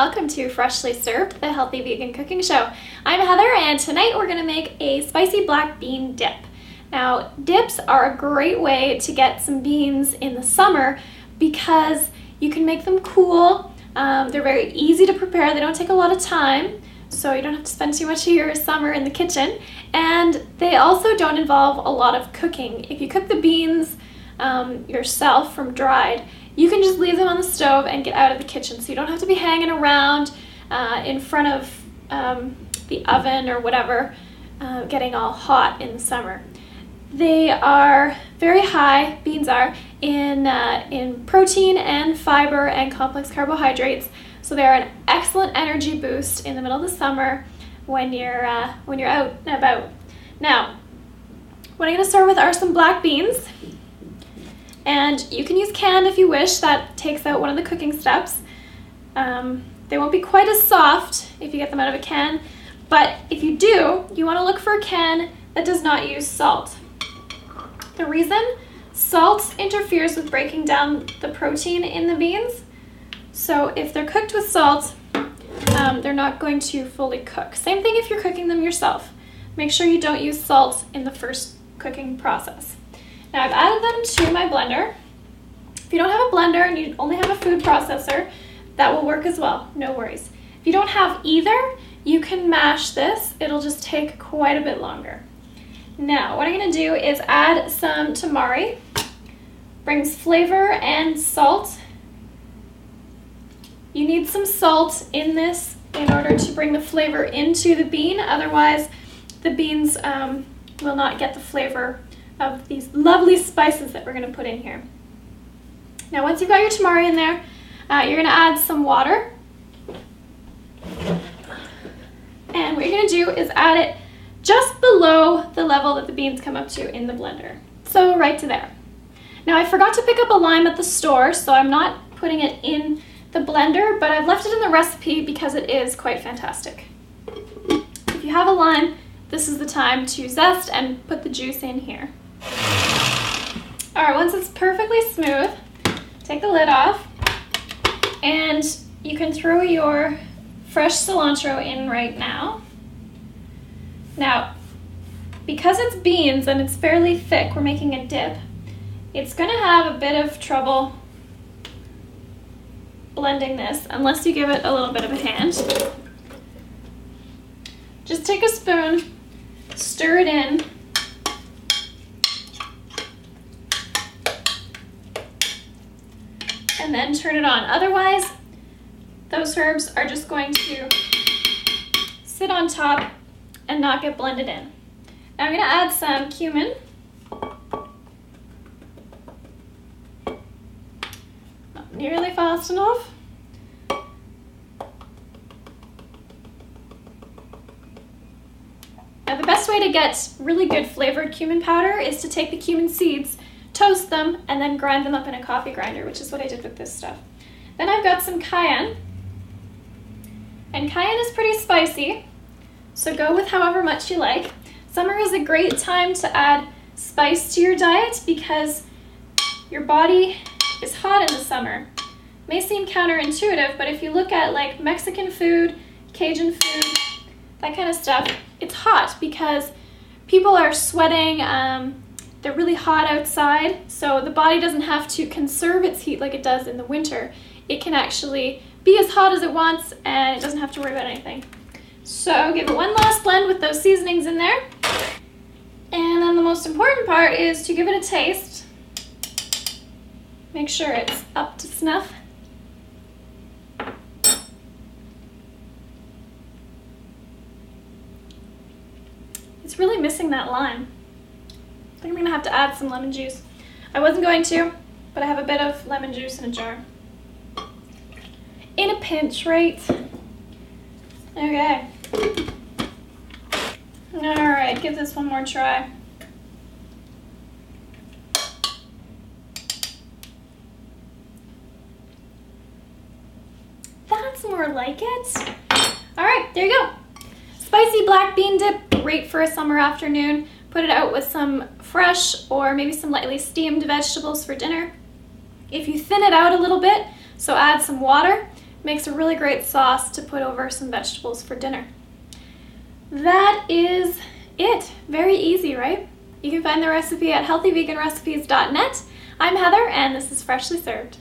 welcome to Freshly Served, the healthy vegan cooking show. I'm Heather, and tonight we're going to make a spicy black bean dip. Now, dips are a great way to get some beans in the summer because you can make them cool. They're very easy to prepare. They don't take a lot of time, so you don't have to spend too much of your summer in the kitchen. And they also don't involve a lot of cooking. If you cook the beans yourself from dried, you can just leave them on the stove and get out of the kitchen, so you don't have to be hanging around in front of the oven or whatever, getting all hot in the summer. They are very high, beans are, in protein and fiber and complex carbohydrates, so they're an excellent energy boost in the middle of the summer when you're out and about. Now, what I'm going to start with are some black beans. And you can use canned if you wish. That takes out one of the cooking steps. They won't be quite as soft if you get them out of a can, but if you do, you want to look for a can that does not use salt. The reason? Salt interferes with breaking down the protein in the beans, so if they're cooked with salt, they're not going to fully cook. Same thing if you're cooking them yourself. Make sure you don't use salt in the first cooking process. Now I've added them to my blender. If you don't have a blender and you only have a food processor, that will work as well, no worries. If you don't have either, you can mash this. It'll just take quite a bit longer. Now, what I'm gonna do is add some tamari. Brings flavor and salt. You need some salt in this in order to bring the flavor into the bean, otherwise the beans will not get the flavor of these lovely spices that we're going to put in here. Now once you've got your tamari in there, you're going to add some water. And what you're going to do is add it just below the level that the beans come up to in the blender. So right to there. Now I forgot to pick up a lime at the store, so I'm not putting it in the blender, but I've left it in the recipe because it is quite fantastic. If you have a lime, this is the time to zest and put the juice in here. Alright, once it's perfectly smooth, take the lid off, and you can throw your fresh cilantro in right now. Now, because it's beans and it's fairly thick, we're making a dip, it's going to have a bit of trouble blending this unless you give it a little bit of a hand. Just take a spoon, stir it in, and then turn it on. Otherwise, those herbs are just going to sit on top and not get blended in. Now I'm going to add some cumin. Not nearly fast enough. Now the best way to get really good flavored cumin powder is to take the cumin seeds, toast them, and then grind them up in a coffee grinder, which is what I did with this stuff. Then I've got some cayenne. And cayenne is pretty spicy, so go with however much you like. Summer is a great time to add spice to your diet because your body is hot in the summer. It may seem counterintuitive, but if you look at like Mexican food, Cajun food, that kind of stuff, it's hot because people are sweating, they're really hot outside, so the body doesn't have to conserve its heat like it does in the winter. It can actually be as hot as it wants and it doesn't have to worry about anything. So give it one last blend with those seasonings in there. And then the most important part is to give it a taste. Make sure it's up to snuff. It's really missing that lime. I think I'm gonna have to add some lemon juice. I wasn't going to, but I have a bit of lemon juice in a jar. In a pinch, right? Okay. Alright, give this one more try. That's more like it. Alright, there you go. Spicy black bean dip, great for a summer afternoon. Put it out with some fresh or maybe some lightly steamed vegetables for dinner. If you thin it out a little bit, so add some water, Makes a really great sauce to put over some vegetables for dinner. That is it. Very easy, right? You can find the recipe at healthyveganrecipes.net. I'm Heather, and this is Freshly Served.